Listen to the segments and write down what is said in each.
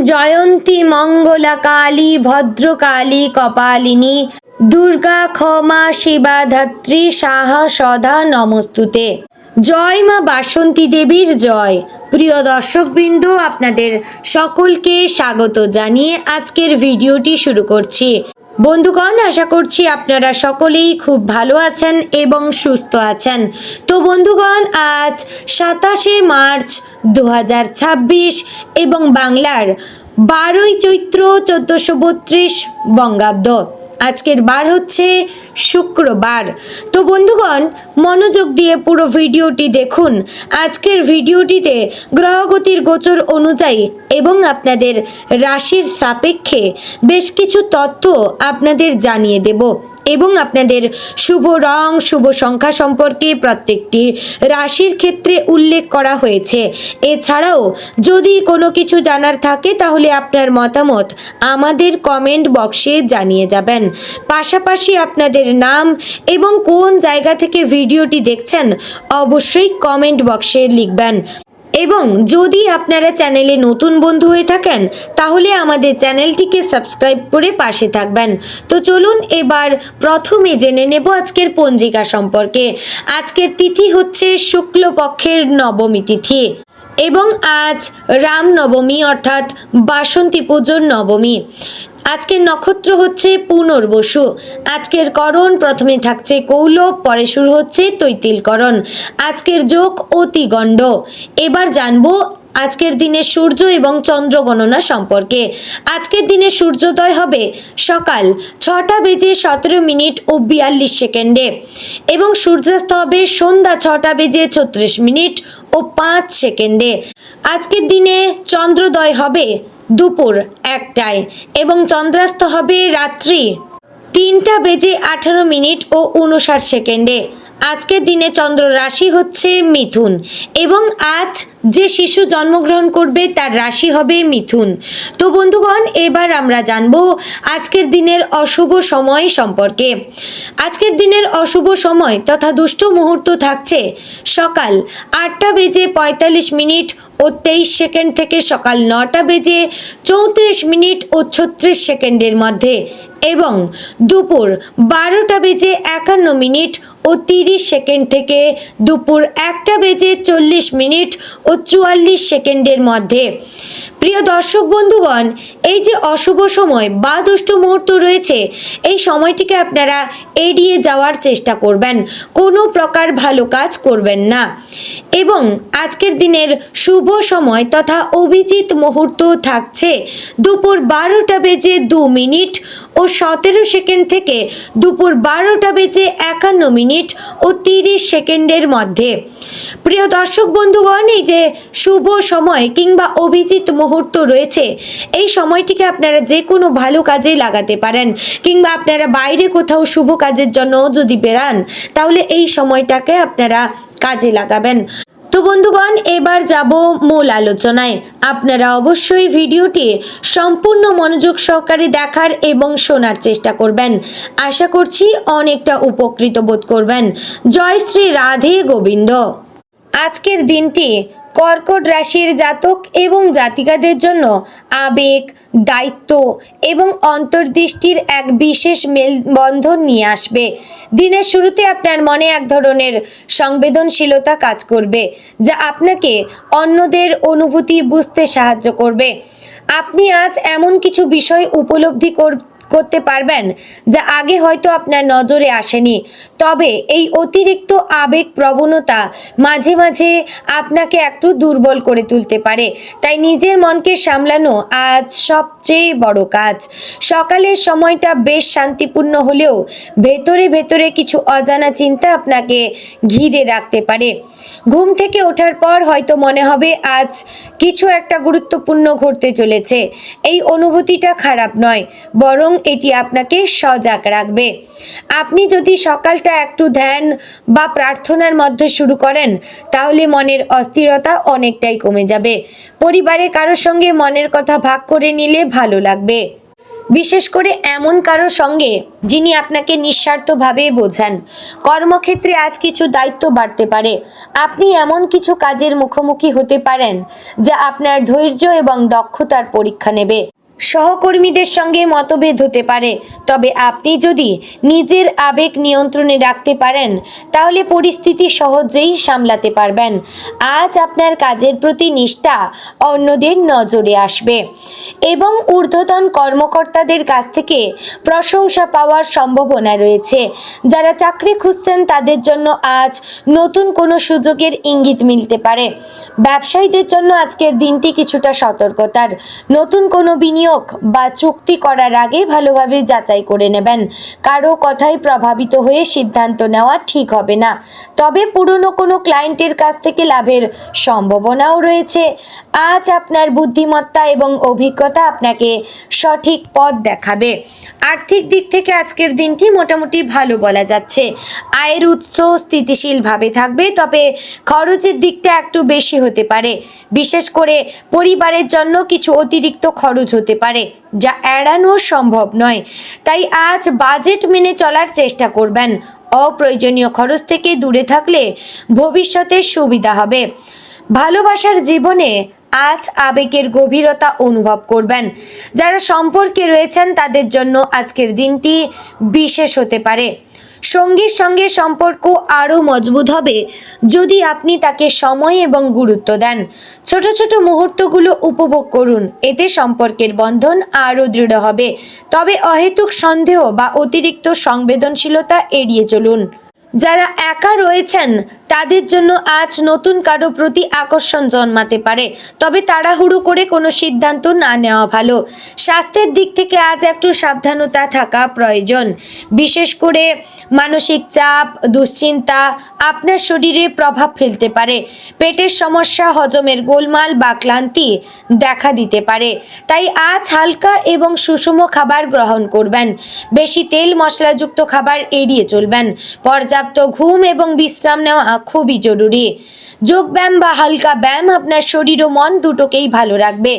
জয়ন্তী মঙ্গলা কালী ভদ্রকালী কপালিনী দুর্গা ক্ষমা শিবা ধাত্রী সাহা সদা নমস্তুতে। জয় মা বাসন্তী দেবীর জয়। প্রিয় দর্শকবৃন্দ, আপনাদের সকলকে স্বাগত জানিয়ে আজকের ভিডিওটি শুরু করছি। বন্ধুগণ, আশা করছি আপনারা সকলেই খুব ভালো আছেন এবং সুস্থ আছেন। তো বন্ধুগণ, আজ 27শে মার্চ 2026 এবং বাংলার 12ই চৈত্র 1432 বঙ্গাব্দ। আজকের বার হচ্ছে শুক্রবার। তো বন্ধুগণ, মনোযোগ দিয়ে পুরো ভিডিওটি দেখুন। আজকের ভিডিওটিতে গ্রহগতির গোচর অনুযায়ী এবং আপনাদের রাশির সাপেক্ষে বেশ কিছু তথ্য আপনাদের জানিয়ে দেব এবং আপনাদের শুভ রং শুভ সংখ্যা সম্পর্কে প্রত্যেকটি রাশির ক্ষেত্রে উল্লেখ করা হয়েছে। এছাড়াও যদি কোনো কিছু জানার থাকে তাহলে আপনার মতামত আমাদের কমেন্ট বক্সে জানিয়ে যাবেন। পাশাপাশি আপনাদের নাম এবং কোন জায়গা থেকে ভিডিওটি দেখছেন অবশ্যই কমেন্ট বক্সে লিখবেন। এবং যদি আপনারা চ্যানেলে নতুন বন্ধু হয়ে থাকেন তাহলে আমাদের চ্যানেলটিকে সাবস্ক্রাইব করে পাশে থাকবেন। তো চলুন এবার প্রথমে জেনে নেব আজকের পঞ্জিকা সম্পর্কে। আজকের তিথি হচ্ছে শুক্লপক্ষের নবমী তিথি এবং আজ রামনবমী অর্থাৎ বাসন্তী পুজোর নবমী। আজকের নক্ষত্র হচ্ছে পুনর্বসু। আজকের করণ প্রথমে থাকছে কৌলব, পরে শুরু হচ্ছে তৈতিলকরণ। আজকের যোগ অতিগণ্ড। এবার জানবো আজকের দিনে সূর্য এবং চন্দ্র গণনা সম্পর্কে। আজকের দিনে সূর্যোদয় হবে সকাল 6:17 এবং সূর্যাস্ত হবে সন্ধ্যা 6:36 আজকের দিনে চন্দ্রোদয় হবে দুপুর 1টায় এবং চন্দ্রাস্ত হবে রাত্রি 3:18 আজকের দিনে চন্দ্র রাশি হচ্ছে মিথুন এবং আজ যে শিশু জন্মগ্রহণ করবে তার রাশি হবে মিথুন। তো বন্ধুগণ, এবার আমরা জানবো আজকের দিনের অশুভ সময় সম্পর্কে। আজকের দিনের অশুভ সময় তথা দুষ্ট মুহূর্ত থাকছে সকাল 8:45 থেকে সকাল 9:34 মধ্যে এবং দুপুর 12:51 থেকে দুপুর 1:40 মধ্যে। প্রিয় দর্শক বন্ধুগণ, এই যে অশুভ সময় বা দুষ্ট মুহূর্ত রয়েছে এই সময়টিকে আপনারা এড়িয়ে যাওয়ার চেষ্টা করবেন, কোনো প্রকার ভালো কাজ করবেন না। এবং আজকের দিনের শুভ সময় তথা অভিজিৎ মুহূর্ত থাকছে দুপুর 12:02 থেকে দুপুর 12:51 মধ্যে। প্রিয় দর্শক বন্ধুগণ, এই যে শুভ সময় কিংবা অভিজিৎ মুহূর্ত রয়েছে এই সময়টিকে আপনারা যে কোনো ভালো কাজে লাগাতে পারেন কিংবা আপনারা বাইরে কোথাও শুভ কাজের জন্য যদি বেরান তাহলে এই সময়টাকে আপনারা কাজে লাগাবেন। তো বন্ধুগণ, এবার যাব মূল আলোচনায়। আপনারা অবশ্যই ভিডিওটি সম্পূর্ণ মনোযোগ সহকারে দেখার এবং শোনার চেষ্টা করবেন। আশা করছি অনেকটা উপকৃত বোধ করবেন। জয় শ্রী রাধে গোবিন্দ। আজকের দিনটি কর্কট রাশির জাতক এবং জাতিকাদের জন্য আবেগ, দায়িত্ব এবং অন্তর্দৃষ্টির এক বিশেষ মেলবন্ধন নিয়ে আসবে। দিনের শুরুতে আপনার মনে এক ধরনের সংবেদনশীলতা কাজ করবে যা আপনাকে অন্যদের অনুভূতি বুঝতে সাহায্য করবে। আপনি আজ এমন কিছু বিষয় উপলব্ধি করতে পারবেন যা আগে হয়তো আপনার নজরে আসেনি। তবে এই অতিরিক্ত আবেগ প্রবণতা মাঝে মাঝে আপনাকে একটু দুর্বল করে তুলতে পারে, তাই নিজের মনকে সামলানো আজ সবচেয়ে বড় কাজ। সকালের সময়টা বেশ শান্তিপূর্ণ হলেও ভেতরে ভেতরে কিছু অজানা চিন্তা আপনাকে ঘিরে রাখতে পারে। ঘুম থেকে ওঠার পর হয়তো মনে হবে আজ কিছু একটা গুরুত্বপূর্ণ ঘটতে চলেছে। এই অনুভূতিটা খারাপ নয়, বরং এটি আপনাকে সজাগ রাখবে। আপনি যদি সকালটা একটু ধ্যান বা প্রার্থনার মধ্যে শুরু করেন তাহলে মনের অস্থিরতা অনেকটাই কমে যাবে। পরিবারে কারোর সঙ্গে মনের কথা ভাগ করে নিলে ভালো লাগবে। বিশেষ করে এমন কারো সঙ্গে যিনি আপনাকে নিঃস্বার্থভাবে বোঝান। কর্মক্ষেত্রে আজ কিছু দায়িত্ব বাড়তে পারে। আপনি এমন কিছু কাজের মুখোমুখি হতে পারেন যা আপনার ধৈর্য এবং দক্ষতার পরীক্ষা নেবে। সহকর্মীদের সঙ্গে মতভেদ হতে পারে, তবে আপনি যদি নিজের আবেগ নিয়ন্ত্রণে রাখতে পারেন তাহলে পরিস্থিতি সহজেই সামলাতে পারবেন। আজ আপনার কাজের প্রতি নিষ্ঠা অন্যদের নজরে আসবে এবং ঊর্ধ্বতন কর্মকর্তাদের কাছ থেকে প্রশংসা পাওয়ার সম্ভাবনা রয়েছে। যারা চাকরি খুঁজছেন তাদের জন্য আজ নতুন কোনো সুযোগের ইঙ্গিত মিলতে পারে। ব্যবসায়ীদের জন্য আজকের দিনটি কিছুটা সতর্কতার। নতুন কোনো বিনিয়োগ বা চুক্তি করার আগে ভালোভাবে যাচাই করে নেবেন। কারো কথায় প্রভাবিত হয়ে সিদ্ধান্ত নেওয়া ঠিক হবে না। তবে পুরনো কোনো ক্লায়েন্টের কাছ থেকে লাভের সম্ভাবনাও রয়েছে। আজ আপনার বুদ্ধিমত্তা এবং অভিজ্ঞতা আপনাকে সঠিক পথ দেখাবে। আর্থিক দিক থেকে আজকের দিনটি মোটামুটি ভালো বলা যাচ্ছে। আয়ের উৎস স্থিতিশীলভাবে থাকবে, তবে খরচের দিকটা একটু বেশি হতে পারে। বিশেষ করে পরিবারের জন্য কিছু অতিরিক্ত খরচ হতে পারে যা এড়ানো সম্ভব নয়। তাই আজ বাজেট মেনে চলার চেষ্টা করবেন। অপ্রয়োজনীয় খরচ থেকে দূরে থাকলে ভবিষ্যতে সুবিধা হবে। ভালোবাসার জীবনে আজ আবেগের গভীরতা অনুভব করবেন। যারা সম্পর্কে রয়েছেন তাদের জন্য আজকের দিনটি বিশেষ হতে পারে। সঙ্গীর সঙ্গে সম্পর্ক আরও মজবুত হবে যদি আপনি তাকে সময় এবং গুরুত্ব দেন। ছোট ছোট মুহূর্তগুলো উপভোগ করুন, এতে সম্পর্কের বন্ধন আরও দৃঢ় হবে। তবে অহেতুক সন্দেহ বা অতিরিক্ত সংবেদনশীলতা এড়িয়ে চলুন। যারা একা রয়েছেন তাদের জন্য আজ নতুন কারো প্রতি আকর্ষণ জন্মাতে পারে, তবে তাড়াহুড়ো করে কোনো সিদ্ধান্ত না নেওয়া ভালো। স্বাস্থ্যের দিক থেকে আজ একটু সাবধানতা থাকা প্রয়োজন। বিশেষ করে মানসিক চাপ, দুশ্চিন্তা আপনার শরীরে প্রভাব ফেলতে পারে। পেটের সমস্যা, হজমের গোলমাল বা ক্লান্তি দেখা দিতে পারে। তাই আজ হালকা এবং সুষম খাবার গ্রহণ করবেন। বেশি তেল মশলাযুক্ত খাবার এড়িয়ে চলবেন। পর্যাপ্ত ঘুম এবং বিশ্রাম নেওয়া খুবই জরুরি। যোগব্যায়াম বা হালকা ব্যায়াম আপনার শরীর ও মন দুটোকেই ভালো রাখবে।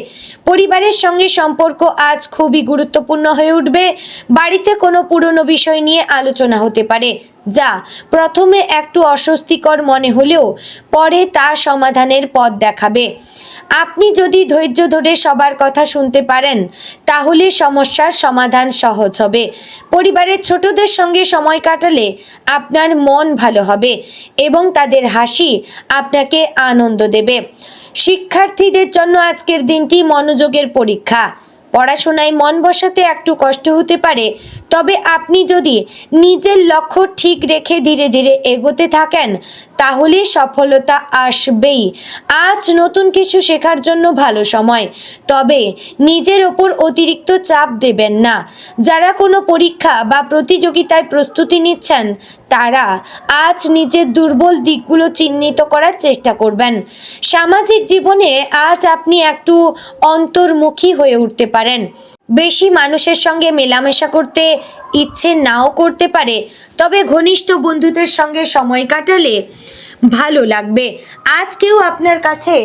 পরিবারের সঙ্গে সম্পর্ক আজ খুবই গুরুত্বপূর্ণ হয়ে উঠবে। বাড়িতে কোনো পুরনো বিষয় নিয়ে আলোচনা হতে পারে যা প্রথমে একটু অস্বস্তিকর মনে হলেও পরে তা সমাধানের পথ দেখাবে। আপনি যদি ধৈর্য ধরে সবার কথা শুনতে পারেন তাহলে সমস্যার সমাধান সহজ হবে। পরিবারের ছোটদের সঙ্গে সময় কাটালে আপনার মন ভালো হবে এবং তাদের হাসি আপনাকে আনন্দ দেবে। শিক্ষার্থীদের জন্য আজকের দিনটি মনোযোগের পরীক্ষা। পড়াশোনায় মন বসাতে একটু কষ্ট হতে পারে, তবে আপনি যদি নিজের লক্ষ্য ঠিক রেখে ধীরে ধীরে এগোতে থাকেন তাহলে সফলতা আসবেই। আজ নতুন কিছু শেখার জন্য ভালো সময়, তবে নিজের ওপর অতিরিক্ত চাপ দেবেন না। যারা কোনো পরীক্ষা বা প্রতিযোগিতায় প্রস্তুতি নিচ্ছেন তারা আজ নিজের দুর্বল দিকগুলো চিহ্নিত করার চেষ্টা করবেন। সামাজিক জীবনে আজ আপনি একটু অন্তর্মুখী হয়ে উঠতে পারেন। বেশি মানুষের সঙ্গে মেলামেশা করতে ইচ্ছে নাও করতে পারে, তবে ঘনিষ্ঠ বন্ধুদের সঙ্গে সময় কাটালে ভালো লাগবে। আজ কেউ আপনার কাছে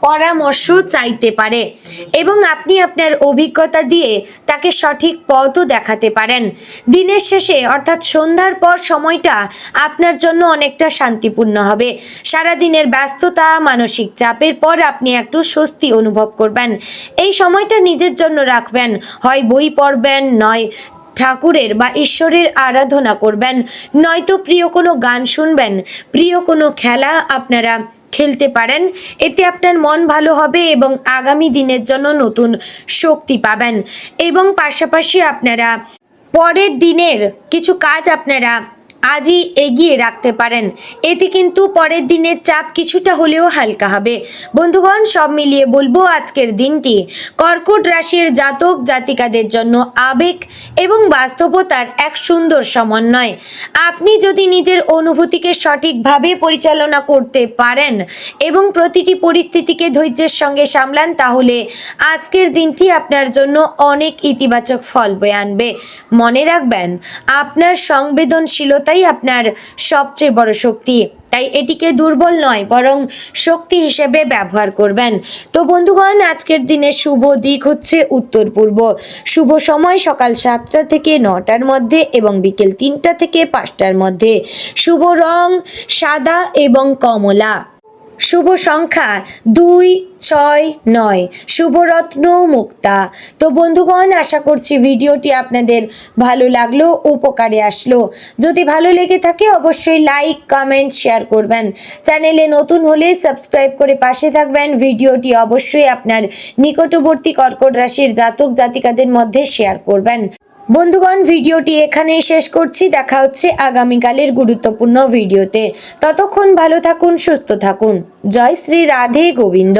পরামর্শ চাইতে পারে এবং আপনি আপনার অভিজ্ঞতা দিয়ে তাকে সঠিক পথও দেখাতে পারেন। দিনের শেষে অর্থাৎ সন্ধ্যার পর সময়টা আপনার জন্য অনেকটা শান্তিপূর্ণ হবে। সারাদিনের ব্যস্ততা, মানসিক চাপের পর আপনি একটু স্বস্তি অনুভব করবেন। এই সময়টা নিজের জন্য রাখবেন। হয় বই পড়বেন, নয় ঠাকুরের বা ঈশ্বরের আরাধনা করবেন, নয়তো প্রিয় কোনো গান শুনবেন, প্রিয় কোনো খেলা আপনারা খেলতে পারেন। এতে আপনার মন ভালো হবে এবং আগামী দিনের জন্য নতুন শক্তি পাবেন। এবং পাশাপাশি আপনারা পরের দিনের কিছু কাজ আপনারা আজই এগিয়ে রাখতে পারেন। এতে কিন্তু পরের দিনের চাপ কিছুটা হলেও হালকা হবে। বন্ধুগণ, সব মিলিয়ে বলবো আজকের দিনটি কর্কট রাশির জাতক জাতিকাদের জন্য আবেগ এবং বাস্তবতার এক সুন্দর সমন্বয়। আপনি যদি নিজের অনুভূতিকে সঠিকভাবে পরিচালনা করতে পারেন এবং প্রতিটি পরিস্থিতিকে ধৈর্যের সঙ্গে সামলান তাহলে আজকের দিনটি আপনার জন্য অনেক ইতিবাচক ফল বয়ে আনবে। মনে রাখবেন, আপনার সংবেদনশীলতা সততাই আপনার সবচেয়ে বড় শক্তি, তাই এটিকে দুর্বল নয় বরং শক্তি হিসেবে ব্যবহার করবেন। তো বন্ধুগণ, আজকের দিনের শুভ দিক হচ্ছে উত্তর পূর্ব। শুভ সময় সকাল 7টা থেকে 9টার মধ্যে এবং বিকেল 3টা থেকে 5টার মধ্যে। শুভ রং সাদা এবং কমলা। শুভ সংখ্যা 2, 6, 9। শুভ রত্ন মুক্তা। তো বন্ধুগণ, আশা করছি ভিডিওটি আপনাদের ভালো লাগলো, উপকারে আসলো। যদি ভালো লেগে থাকে অবশ্যই লাইক, কমেন্ট, শেয়ার করবেন। চ্যানেলে নতুন হলে সাবস্ক্রাইব করে পাশে থাকবেন। ভিডিওটি অবশ্যই আপনার নিকটবর্তী কর্কট রাশির জাতক জাতিকাদের মধ্যে শেয়ার করবেন। বন্ধুগণ, ভিডিওটি এখানেই শেষ করছি। দেখা হচ্ছে আগামীকালের গুরুত্বপূর্ণ ভিডিওতে। ততক্ষণ ভালো থাকুন, সুস্থ থাকুন। জয় শ্রী রাধে গোবিন্দ।